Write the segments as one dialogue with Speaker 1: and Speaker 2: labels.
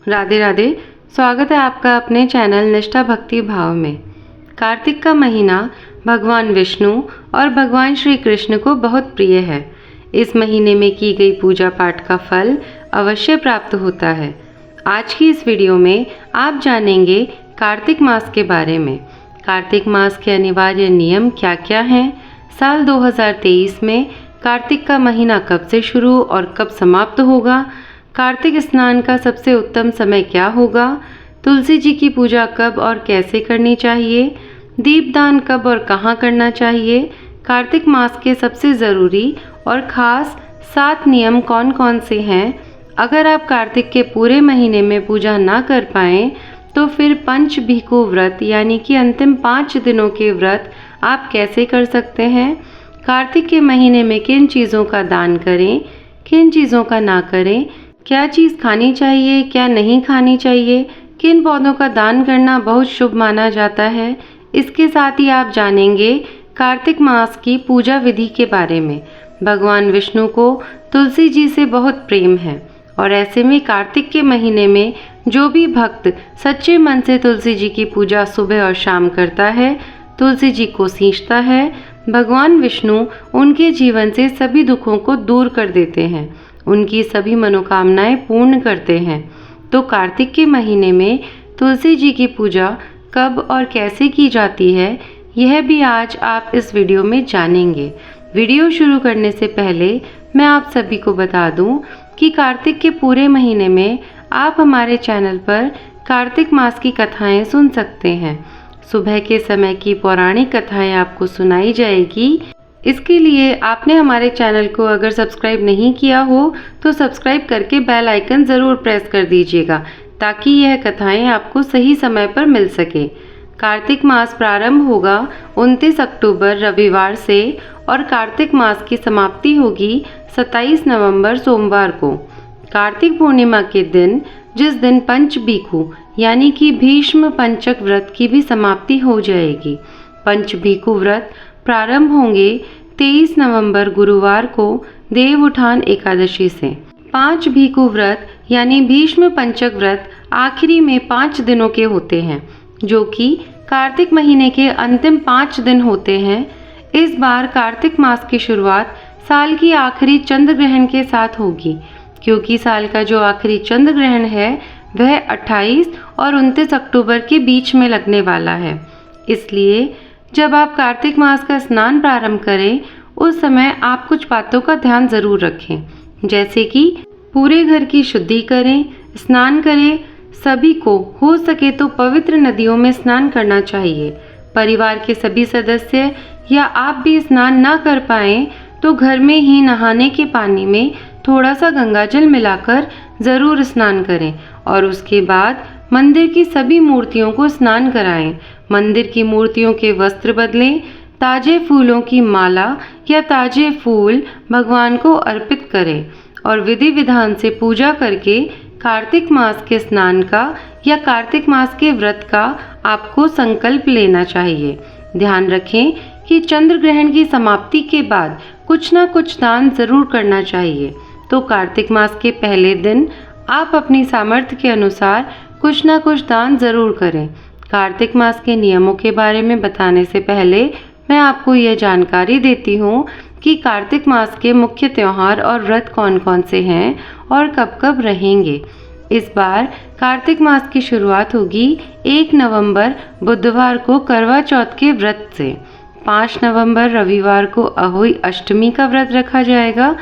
Speaker 1: राधे राधे। स्वागत है आपका अपने चैनल निष्ठा भक्ति भाव में। कार्तिक का महीना भगवान विष्णु और भगवान श्री कृष्ण को बहुत प्रिय है। इस महीने में की गई पूजा पाठ का फल अवश्य प्राप्त होता है। आज की इस वीडियो में आप जानेंगे कार्तिक मास के बारे में। कार्तिक मास के अनिवार्य नियम क्या क्या हैं, साल 2023 में कार्तिक का महीना कब से शुरू और कब समाप्त होगा, कार्तिक स्नान का सबसे उत्तम समय क्या होगा, तुलसी जी की पूजा कब और कैसे करनी चाहिए, दीपदान कब और कहाँ करना चाहिए, कार्तिक मास के सबसे ज़रूरी और ख़ास 7 नियम कौन कौन से हैं। अगर आप कार्तिक के पूरे महीने में पूजा ना कर पाएँ तो फिर पंच भीखु व्रत यानी कि अंतिम 5 दिनों के व्रत आप कैसे कर सकते हैं। कार्तिक के महीने में किन चीज़ों का दान करें, किन चीज़ों का ना करें, क्या चीज़ खानी चाहिए, क्या नहीं खानी चाहिए, किन पौधों का दान करना बहुत शुभ माना जाता है। इसके साथ ही आप जानेंगे कार्तिक मास की पूजा विधि के बारे में। भगवान विष्णु को तुलसी जी से बहुत प्रेम है और ऐसे में कार्तिक के महीने में जो भी भक्त सच्चे मन से तुलसी जी की पूजा सुबह और शाम करता है, तुलसी जी को सींचता है, भगवान विष्णु उनके जीवन से सभी दुखों को दूर कर देते हैं, उनकी सभी मनोकामनाएं पूर्ण करते हैं। तो कार्तिक के महीने में तुलसी जी की पूजा कब और कैसे की जाती है, यह भी आज आप इस वीडियो में जानेंगे। वीडियो शुरू करने से पहले मैं आप सभी को बता दूं कि कार्तिक के पूरे महीने में आप हमारे चैनल पर कार्तिक मास की कथाएं सुन सकते हैं। सुबह के समय की पौराणिक कथाएं आपको सुनाई जाएगी। इसके लिए आपने हमारे चैनल को अगर सब्सक्राइब नहीं किया हो तो सब्सक्राइब करके बेल आइकन ज़रूर प्रेस कर दीजिएगा ताकि यह कथाएं आपको सही समय पर मिल सके। कार्तिक मास प्रारंभ होगा 29 अक्टूबर रविवार से और कार्तिक मास की समाप्ति होगी 27 नवंबर सोमवार को। कार्तिक पूर्णिमा के दिन, जिस दिन पंच भीखु यानी कि भीष्म पंचक व्रत की भी समाप्ति हो जाएगी। पंच भीखु व्रत प्रारंभ होंगे 23 नवंबर गुरुवार को देव उठान एकादशी से। 5 भीखु व्रत यानी भीष्म पंचक व्रत आखिरी में 5 दिनों के होते हैं, जो कि कार्तिक महीने के अंतिम 5 दिन होते हैं। इस बार कार्तिक मास की शुरुआत साल की आखिरी चंद्र ग्रहण के साथ होगी, क्योंकि साल का जो आखिरी चंद्र ग्रहण है वह 28 और 29 अक्टूबर के बीच में लगने वाला है। इसलिए जब आप कार्तिक मास का स्नान प्रारंभ करें उस समय आप कुछ बातों का ध्यान ज़रूर रखें, जैसे कि पूरे घर की शुद्धि करें, स्नान करें। सभी को हो सके तो पवित्र नदियों में स्नान करना चाहिए। परिवार के सभी सदस्य या आप भी स्नान ना कर पाएँ तो घर में ही नहाने के पानी में थोड़ा सा गंगाजल मिलाकर ज़रूर स्नान करें और उसके बाद मंदिर की सभी मूर्तियों को स्नान कराएं। मंदिर की मूर्तियों के वस्त्र बदलें, ताजे फूलों की माला या ताजे फूल भगवान को अर्पित करें और विधि विधान से पूजा करके कार्तिक मास के स्नान का या कार्तिक मास के व्रत का आपको संकल्प लेना चाहिए। ध्यान रखें कि चंद्र ग्रहण की समाप्ति के बाद कुछ ना कुछ दान जरूर करना चाहिए। तो कार्तिक मास के पहले दिन आप अपनी सामर्थ्य के अनुसार कुछ ना कुछ दान जरूर करें। कार्तिक मास के नियमों के बारे में बताने से पहले मैं आपको यह जानकारी देती हूँ कि कार्तिक मास के मुख्य त्यौहार और व्रत कौन कौन से हैं और कब कब रहेंगे। इस बार कार्तिक मास की शुरुआत होगी 1 नवंबर बुधवार को करवा चौथ के व्रत से। 5 नवंबर रविवार को अहोई अष्टमी का व्रत रखा जाएगा,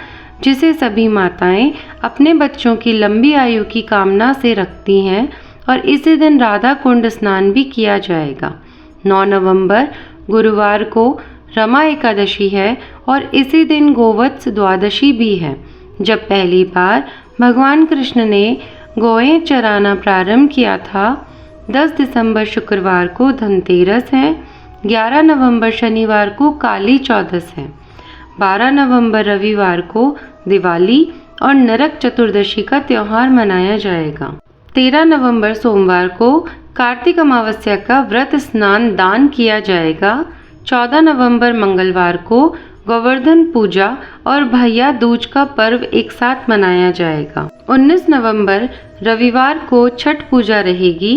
Speaker 1: जिसे सभी माताएं अपने बच्चों की लंबी आयु की कामना से रखती हैं और इसी दिन राधा कुंड स्नान भी किया जाएगा। 9 नवंबर गुरुवार को रमा एकादशी है और इसी दिन गोवत्स द्वादशी भी है, जब पहली बार भगवान कृष्ण ने गौएं चराना प्रारंभ किया था। 10 दिसंबर शुक्रवार को धनतेरस है। 11 नवंबर शनिवार को काली चौदस है। 12 नवंबर रविवार को दिवाली और नरक चतुर्दशी का त्यौहार मनाया जाएगा। 13 नवंबर सोमवार को कार्तिक अमावस्या का व्रत स्नान दान किया जाएगा। 14 नवंबर मंगलवार को गोवर्धन पूजा और भैया दूज का पर्व एक साथ मनाया जाएगा। 19 नवंबर रविवार को छठ पूजा रहेगी।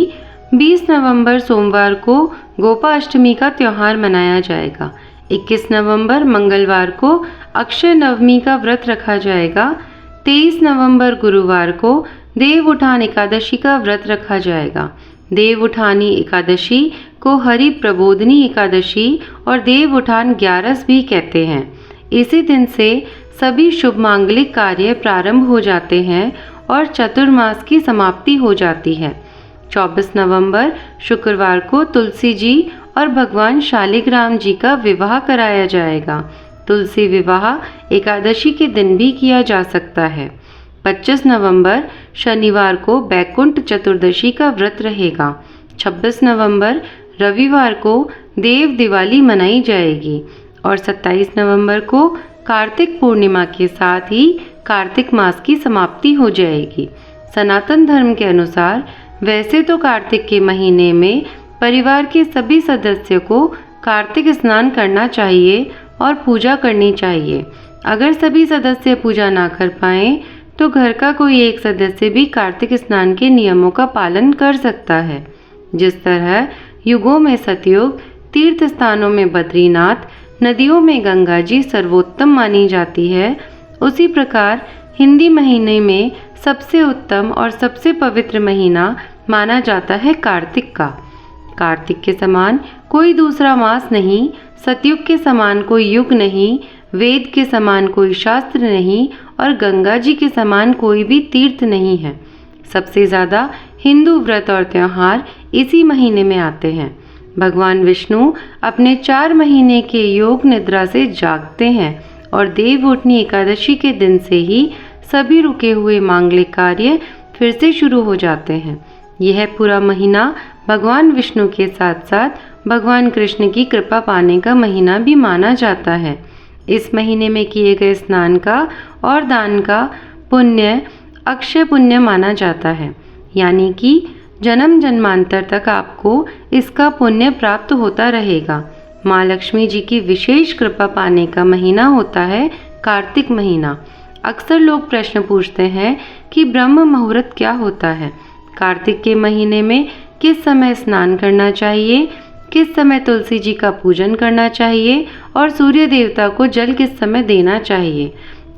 Speaker 1: 20 नवंबर सोमवार को गोपाष्टमी का त्यौहार मनाया जाएगा। 21 नवंबर मंगलवार को अक्षय नवमी का व्रत रखा जाएगा। 23 नवंबर गुरुवार को देव उठान एकादशी का व्रत रखा जाएगा। देव उठानी एकादशी को हरि प्रबोधनी एकादशी और देव उठान 11 भी कहते हैं। इसी दिन से सभी शुभ मांगलिक कार्य प्रारंभ हो जाते हैं और चतुर्मास की समाप्ति हो जाती है। 24 नवंबर शुक्रवार को तुलसी जी और भगवान शालिग्राम जी का विवाह कराया जाएगा। तुलसी विवाह एकादशी के दिन भी किया जा सकता है। 25 नवंबर शनिवार को बैकुंठ चतुर्दशी का व्रत रहेगा। 26 नवंबर रविवार को देव दिवाली मनाई जाएगी और 27 नवंबर को कार्तिक पूर्णिमा के साथ ही कार्तिक मास की समाप्ति हो जाएगी। सनातन धर्म के अनुसार वैसे तो कार्तिक के महीने में परिवार के सभी सदस्यों को कार्तिक स्नान करना चाहिए और पूजा करनी चाहिए। अगर सभी सदस्य पूजा ना कर पाएं तो घर का कोई एक सदस्य भी कार्तिक स्नान के नियमों का पालन कर सकता है। जिस तरह युगों में सतयुग, तीर्थ स्थानों में बद्रीनाथ, नदियों में गंगा जी सर्वोत्तम मानी जाती है, उसी प्रकार हिंदी महीने में सबसे उत्तम और सबसे पवित्र महीना माना जाता है कार्तिक का। कार्तिक के समान कोई दूसरा मास नहीं, सतयुग के समान कोई युग नहीं, वेद के समान कोई शास्त्र नहीं और गंगा जी के समान कोई भी तीर्थ नहीं है। सबसे ज़्यादा हिंदू व्रत और त्यौहार इसी महीने में आते हैं। भगवान विष्णु अपने 4 महीने के योग निद्रा से जागते हैं और देवउठनी एकादशी के दिन से ही सभी रुके हुए मांगलिक कार्य फिर से शुरू हो जाते हैं। यह पूरा महीना भगवान विष्णु के साथ साथ भगवान कृष्ण की कृपा पाने का महीना भी माना जाता है। इस महीने में किए गए स्नान का और दान का पुण्य अक्षय पुण्य माना जाता है, यानी कि जन्म जन्मांतर तक आपको इसका पुण्य प्राप्त होता रहेगा। माँ लक्ष्मी जी की विशेष कृपा पाने का महीना होता है कार्तिक महीना। अक्सर लोग प्रश्न पूछते हैं कि ब्रह्म मुहूर्त क्या होता है, कार्तिक के महीने में किस समय स्नान करना चाहिए, किस समय तुलसी जी का पूजन करना चाहिए और सूर्य देवता को जल किस समय देना चाहिए,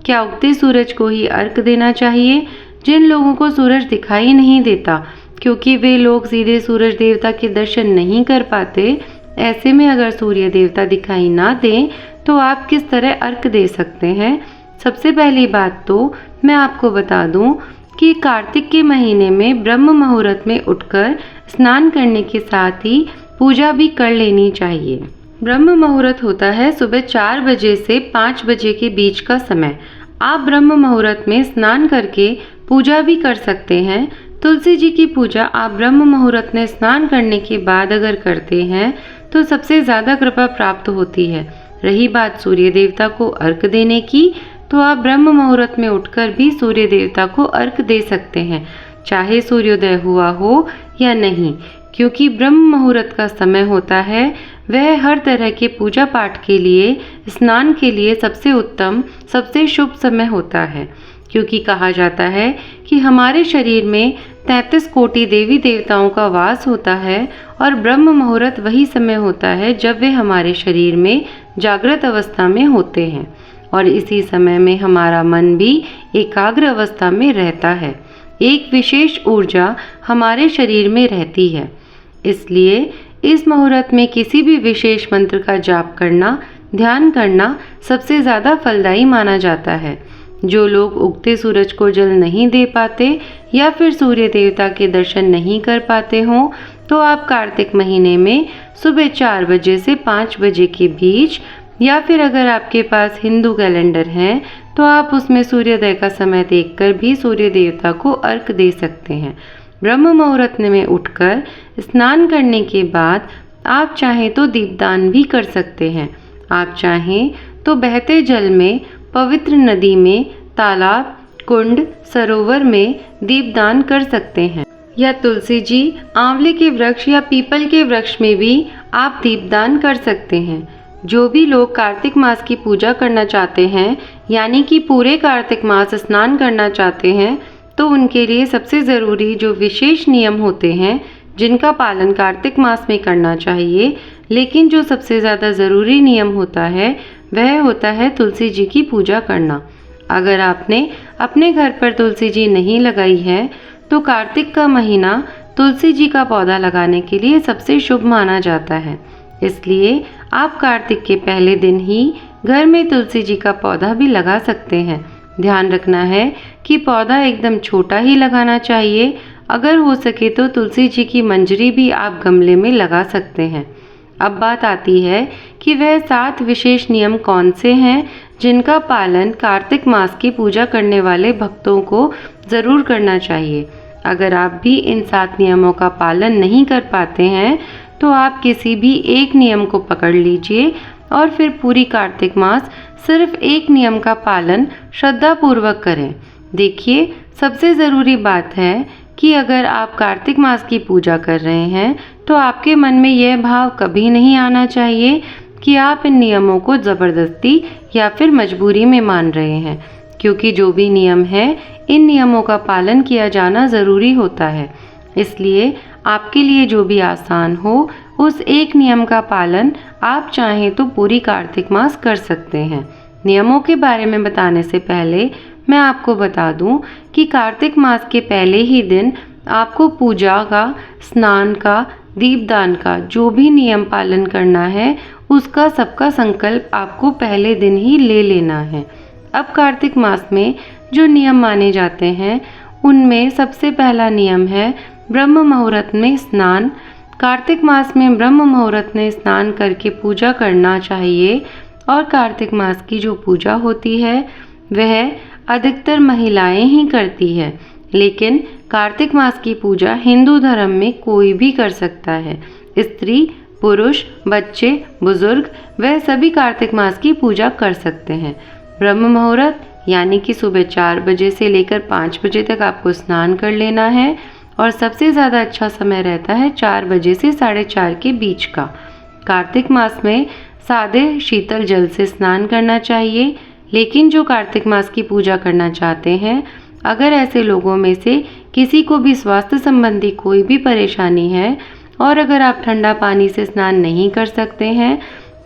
Speaker 1: क्या उगते सूरज को ही अर्घ देना चाहिए। जिन लोगों को सूरज दिखाई नहीं देता क्योंकि वे लोग सीधे सूरज देवता के दर्शन नहीं कर पाते, ऐसे में अगर सूर्य देवता दिखाई ना दें तो आप किस तरह अर्घ दे सकते हैं। सबसे पहली बात तो मैं आपको बता दूं कि कार्तिक के महीने में ब्रह्म मुहूर्त में उठकर स्नान करने के साथ ही पूजा भी कर लेनी चाहिए। ब्रह्म मुहूर्त होता है सुबह 4 बजे से 5 बजे के बीच का समय। आप ब्रह्म मुहूर्त में स्नान करके पूजा भी कर सकते हैं। तुलसी जी की पूजा आप ब्रह्म मुहूर्त में स्नान करने के बाद अगर करते हैं तो सबसे ज़्यादा कृपा प्राप्त होती है। रही बात सूर्य देवता को अर्घ देने की, तो आप ब्रह्म मुहूर्त में उठकर भी सूर्य देवता को अर्घ दे सकते हैं, चाहे सूर्योदय हुआ हो या नहीं, क्योंकि ब्रह्म मुहूर्त का समय होता है वह हर तरह के पूजा पाठ के लिए, स्नान के लिए सबसे उत्तम, सबसे शुभ समय होता है। क्योंकि कहा जाता है कि हमारे शरीर में 33 कोटि देवी देवताओं का वास होता है और ब्रह्म मुहूर्त वही समय होता है जब वे हमारे शरीर में जागृत अवस्था में होते हैं और इसी समय में हमारा मन भी एकाग्र अवस्था में रहता है। एक विशेष ऊर्जा हमारे शरीर में रहती है। इसलिए इस मुहूर्त में किसी भी विशेष मंत्र का जाप करना, ध्यान करना सबसे ज़्यादा फलदायी माना जाता है। जो लोग उगते सूरज को जल नहीं दे पाते या फिर सूर्य देवता के दर्शन नहीं कर पाते हों, तो आप कार्तिक महीने में सुबह 4 बजे से 5 बजे के बीच, या फिर अगर आपके पास हिंदू कैलेंडर है तो आप उसमें सूर्योदय का समय देखकर भी सूर्य देवता को अर्घ दे सकते हैं। ब्रह्म मुहूर्त में उठकर स्नान करने के बाद आप चाहें तो दीपदान भी कर सकते हैं। आप चाहें तो बहते जल में, पवित्र नदी में, तालाब, कुंड, सरोवर में दीपदान कर सकते हैं, या तुलसी जी, आंवले के वृक्ष या पीपल के वृक्ष में भी आप दीपदान कर सकते हैं। जो भी लोग कार्तिक मास की पूजा करना चाहते हैं, यानी कि पूरे कार्तिक मास स्नान करना चाहते हैं, तो उनके लिए सबसे ज़रूरी जो विशेष नियम होते हैं जिनका पालन कार्तिक मास में करना चाहिए, लेकिन जो सबसे ज़्यादा ज़रूरी नियम होता है वह होता है तुलसी जी की पूजा करना। अगर आपने अपने घर पर तुलसी जी नहीं लगाई है तो कार्तिक का महीना तुलसी जी का पौधा लगाने के लिए सबसे शुभ माना जाता है। इसलिए आप कार्तिक के पहले दिन ही घर में तुलसी जी का पौधा भी लगा सकते हैं। ध्यान रखना है कि पौधा एकदम छोटा ही लगाना चाहिए। अगर हो सके तो तुलसी जी की मंजरी भी आप गमले में लगा सकते हैं। अब बात आती है कि वह 7 विशेष नियम कौन से हैं जिनका पालन कार्तिक मास की पूजा करने वाले भक्तों को ज़रूर करना चाहिए। अगर आप भी इन 7 नियमों का पालन नहीं कर पाते हैं तो आप किसी भी एक नियम को पकड़ लीजिए और फिर पूरी कार्तिक मास सिर्फ एक नियम का पालन श्रद्धापूर्वक करें। देखिए, सबसे ज़रूरी बात है कि अगर आप कार्तिक मास की पूजा कर रहे हैं तो आपके मन में यह भाव कभी नहीं आना चाहिए कि आप इन नियमों को ज़बरदस्ती या फिर मजबूरी में मान रहे हैं, क्योंकि जो भी नियम है इन नियमों का पालन किया जाना ज़रूरी होता है। इसलिए आपके लिए जो भी आसान हो उस एक नियम का पालन आप चाहें तो पूरी कार्तिक मास कर सकते हैं। नियमों के बारे में बताने से पहले मैं आपको बता दूं कि कार्तिक मास के पहले ही दिन आपको पूजा का, स्नान का, दीपदान का जो भी नियम पालन करना है उसका सबका संकल्प आपको पहले दिन ही ले लेना है। अब कार्तिक मास में जो नियम माने जाते हैं उनमें सबसे पहला नियम है ब्रह्म मुहूर्त में स्नान। कार्तिक मास में ब्रह्म मुहूर्त में स्नान करके पूजा करना चाहिए और कार्तिक मास की जो पूजा होती है वह अधिकतर महिलाएं ही करती है, लेकिन कार्तिक मास की पूजा हिंदू धर्म में कोई भी कर सकता है। स्त्री, पुरुष, बच्चे, बुजुर्ग वह सभी कार्तिक मास की पूजा कर सकते हैं। ब्रह्म मुहूर्त यानी कि सुबह 4 बजे से लेकर 5 बजे तक आपको स्नान कर लेना है और सबसे ज़्यादा अच्छा समय रहता है 4 बजे से 4:30 के बीच का। कार्तिक मास में सादे शीतल जल से स्नान करना चाहिए, लेकिन जो कार्तिक मास की पूजा करना चाहते हैं, अगर ऐसे लोगों में से किसी को भी स्वास्थ्य संबंधी कोई भी परेशानी है और अगर आप ठंडा पानी से स्नान नहीं कर सकते हैं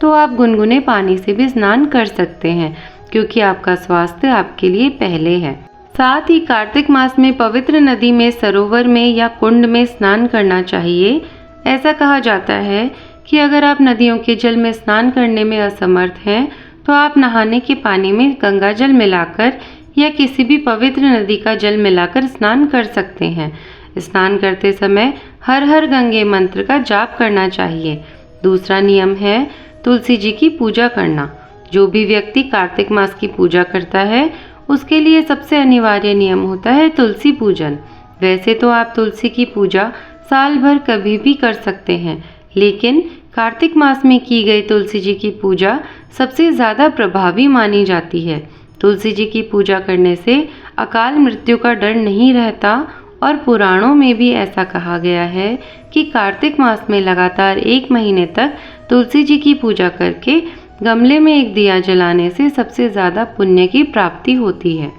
Speaker 1: तो आप गुनगुने पानी से भी स्नान कर सकते हैं, क्योंकि आपका स्वास्थ्य आपके लिए पहले है। साथ ही कार्तिक मास में पवित्र नदी में, सरोवर में या कुंड में स्नान करना चाहिए। ऐसा कहा जाता है कि अगर आप नदियों के जल में स्नान करने में असमर्थ हैं तो आप नहाने के पानी में गंगा जल मिलाकर या किसी भी पवित्र नदी का जल मिलाकर स्नान कर सकते हैं। स्नान करते समय हर हर गंगे मंत्र का जाप करना चाहिए। दूसरा नियम है तुलसी जी की पूजा करना। जो भी व्यक्ति कार्तिक मास की पूजा करता है उसके लिए सबसे अनिवार्य नियम होता है तुलसी पूजन। वैसे तो आप तुलसी की पूजा साल भर कभी भी कर सकते हैं, लेकिन कार्तिक मास में की गई तुलसी जी की पूजा सबसे ज़्यादा प्रभावी मानी जाती है। तुलसी जी की पूजा करने से अकाल मृत्यु का डर नहीं रहता और पुराणों में भी ऐसा कहा गया है कि कार्तिक मास में लगातार 1 महीने तक तुलसी जी की पूजा करके गमले में एक दिया जलाने से सबसे ज़्यादा पुण्य की प्राप्ति होती है।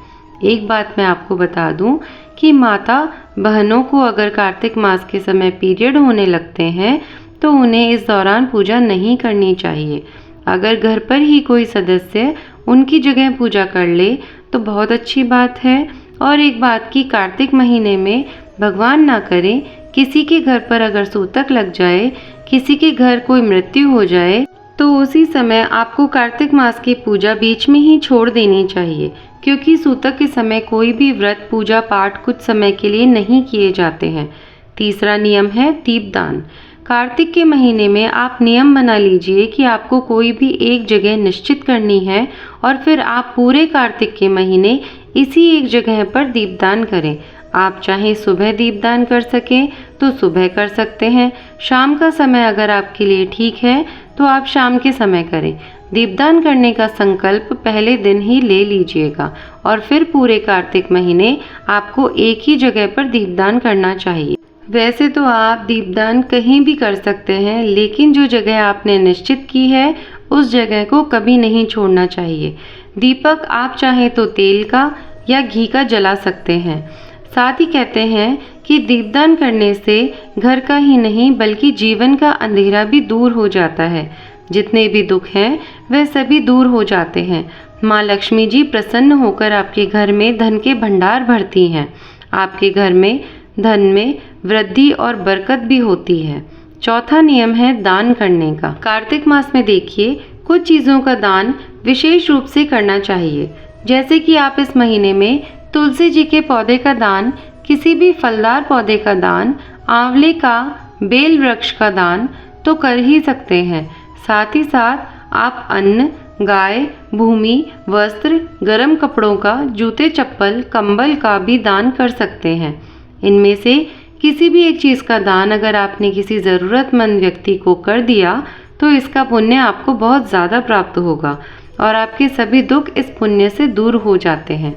Speaker 1: एक बात मैं आपको बता दूं कि माता बहनों को अगर कार्तिक मास के समय पीरियड होने लगते हैं तो उन्हें इस दौरान पूजा नहीं करनी चाहिए। अगर घर पर ही कोई सदस्य उनकी जगह पूजा कर ले तो बहुत अच्छी बात है। और एक बात की, कार्तिक महीने में भगवान ना करे किसी के घर पर अगर सूतक लग जाए, किसी के घर कोई मृत्यु हो जाए, तो उसी समय आपको कार्तिक मास की पूजा बीच में ही छोड़ देनी चाहिए, क्योंकि सूतक के समय कोई भी व्रत, पूजा पाठ कुछ समय के लिए नहीं किए जाते हैं। तीसरा नियम है दीपदान। कार्तिक के महीने में आप नियम बना लीजिए कि आपको कोई भी एक जगह निश्चित करनी है और फिर आप पूरे कार्तिक के महीने इसी एक जगह पर दीपदान करें। आप चाहे सुबह दीपदान कर सकें तो सुबह कर सकते हैं। शाम का समय अगर आपके लिए ठीक है तो आप शाम के समय करें। दीपदान करने का संकल्प पहले दिन ही ले लीजिएगा और फिर पूरे कार्तिक महीने आपको एक ही जगह पर दीपदान करना चाहिए। वैसे तो आप दीपदान कहीं भी कर सकते हैं, लेकिन जो जगह आपने निश्चित की है उस जगह को कभी नहीं छोड़ना चाहिए। दीपक आप चाहें तो तेल का या घी का जला सकते हैं। साथ ही कहते हैं कि दीपदान करने से घर का ही नहीं बल्कि जीवन का अंधेरा भी दूर हो जाता है। जितने भी दुख हैं वह सभी दूर हो जाते हैं। माँ लक्ष्मी जी प्रसन्न होकर आपके घर में धन के भंडार भरती हैं। आपके घर में धन में वृद्धि और बरकत भी होती है। चौथा नियम है दान करने का। कार्तिक मास में देखिए कुछ चीज़ों का दान विशेष रूप से करना चाहिए। जैसे कि आप इस महीने में तुलसी जी के पौधे का दान, किसी भी फलदार पौधे का दान, आंवले का, बेल वृक्ष का दान तो कर ही सकते हैं। साथ ही साथ आप अन्न, गाय, भूमि, वस्त्र, गर्म कपड़ों का, जूते चप्पल, कंबल का भी दान कर सकते हैं। इनमें से किसी भी एक चीज़ का दान अगर आपने किसी ज़रूरतमंद व्यक्ति को कर दिया तो इसका पुण्य आपको बहुत ज़्यादा प्राप्त होगा और आपके सभी दुख इस पुण्य से दूर हो जाते हैं।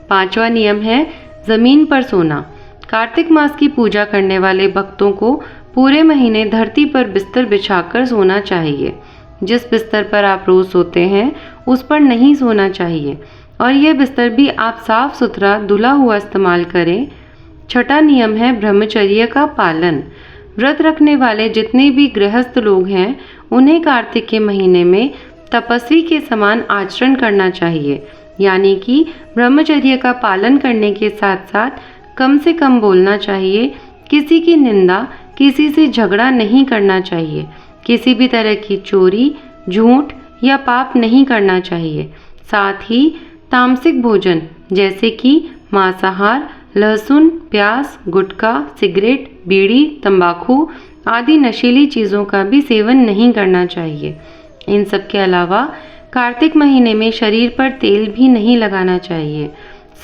Speaker 1: पांचवा नियम है ज़मीन पर सोना। कार्तिक मास की पूजा करने वाले भक्तों को पूरे महीने धरती पर बिस्तर बिछाकर सोना चाहिए। जिस बिस्तर पर आप रोज़ सोते हैं उस पर नहीं सोना चाहिए और यह बिस्तर भी आप साफ सुथरा धुला हुआ इस्तेमाल करें। छठा नियम है ब्रह्मचर्य का पालन। व्रत रखने वाले जितने भी गृहस्थ लोग हैं उन्हें कार्तिक के महीने में तपस्वी के समान आचरण करना चाहिए, यानी कि ब्रह्मचर्य का पालन करने के साथ साथ कम से कम बोलना चाहिए, किसी की निंदा, किसी से झगड़ा नहीं करना चाहिए, किसी भी तरह की चोरी, झूठ या पाप नहीं करना चाहिए। साथ ही तामसिक भोजन जैसे कि मांसाहार, लहसुन, प्याज, गुटखा, सिगरेट, बीड़ी, तंबाकू आदि नशीली चीज़ों का भी सेवन नहीं करना चाहिए। इन सब के अलावा कार्तिक महीने में शरीर पर तेल भी नहीं लगाना चाहिए।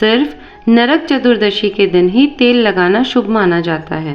Speaker 1: सिर्फ नरक चतुर्दशी के दिन ही तेल लगाना शुभ माना जाता है।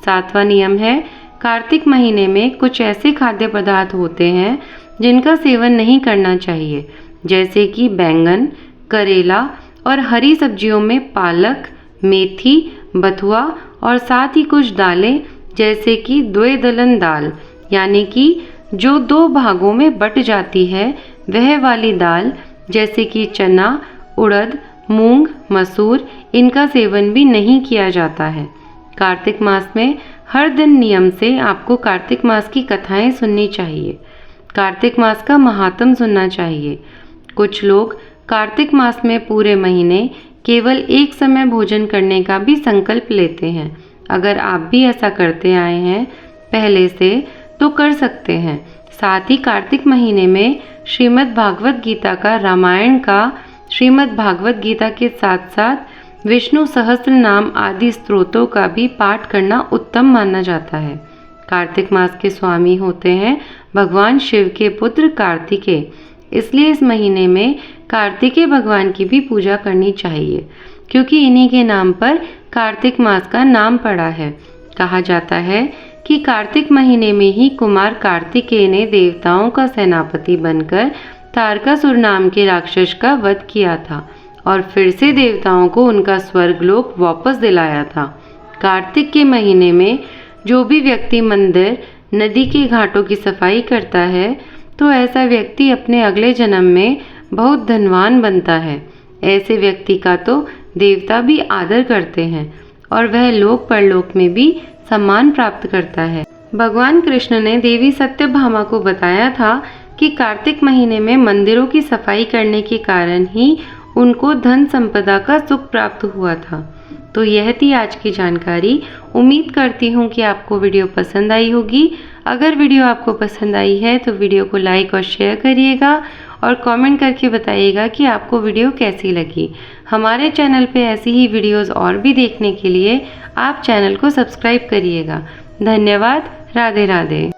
Speaker 1: सातवां नियम है कार्तिक महीने में कुछ ऐसे खाद्य पदार्थ होते हैं जिनका सेवन नहीं करना चाहिए, जैसे कि बैंगन, करेला और हरी सब्जियों में पालक, मेथी, बथुआ और साथ ही कुछ दालें जैसे कि द्विदलन दाल, यानी कि जो दो भागों में बट जाती है वह वाली दाल, जैसे कि चना, उड़द, मूंग, मसूर, इनका सेवन भी नहीं किया जाता है। कार्तिक मास में हर दिन नियम से आपको कार्तिक मास की कथाएं सुननी चाहिए। कार्तिक मास का महात्म सुनना चाहिए। कुछ लोग कार्तिक मास में पूरे महीने केवल एक समय भोजन करने का भी संकल्प लेते हैं। अगर आप भी ऐसा करते आए हैं पहले से तो कर सकते हैं। साथ ही कार्तिक महीने में श्रीमद् भागवत गीता का, रामायण का, श्रीमद् भागवत गीता के साथ साथ विष्णु सहस्त्र नाम आदि स्तोत्रों का भी पाठ करना उत्तम माना जाता है। कार्तिक मास के स्वामी होते हैं भगवान शिव के पुत्र कार्तिकेय, इसलिए इस महीने में कार्तिकेय भगवान की भी पूजा करनी चाहिए, क्योंकि इन्हीं के नाम पर कार्तिक मास का नाम पड़ा है। कहा जाता है कि कार्तिक महीने में ही कुमार कार्तिकेय ने देवताओं का सेनापति बनकर तारकासुर नाम के राक्षस का वध किया था और फिर से देवताओं को उनका स्वर्गलोक वापस दिलाया था। कार्तिक के महीने में जो भी व्यक्ति मंदिर, नदी के घाटों की सफाई करता है तो ऐसा व्यक्ति अपने अगले जन्म में बहुत धनवान बनता है। ऐसे व्यक्ति का तो देवता भी आदर करते हैं और वह लोक परलोक में भी सम्मान प्राप्त करता है। भगवान कृष्ण ने देवी सत्यभामा को बताया था कि कार्तिक महीने में मंदिरों की सफाई करने के कारण ही उनको धन संपदा का सुख प्राप्त हुआ था। तो यह थी आज की जानकारी। उम्मीद करती हूँ कि आपको वीडियो पसंद आई होगी। अगर वीडियो आपको पसंद आई है तो वीडियो को लाइक और शेयर करिएगा और कमेंट करके बताइएगा कि आपको वीडियो कैसी लगी। हमारे चैनल पे ऐसी ही वीडियोस और भी देखने के लिए आप चैनल को सब्सक्राइब करिएगा। धन्यवाद। राधे राधे।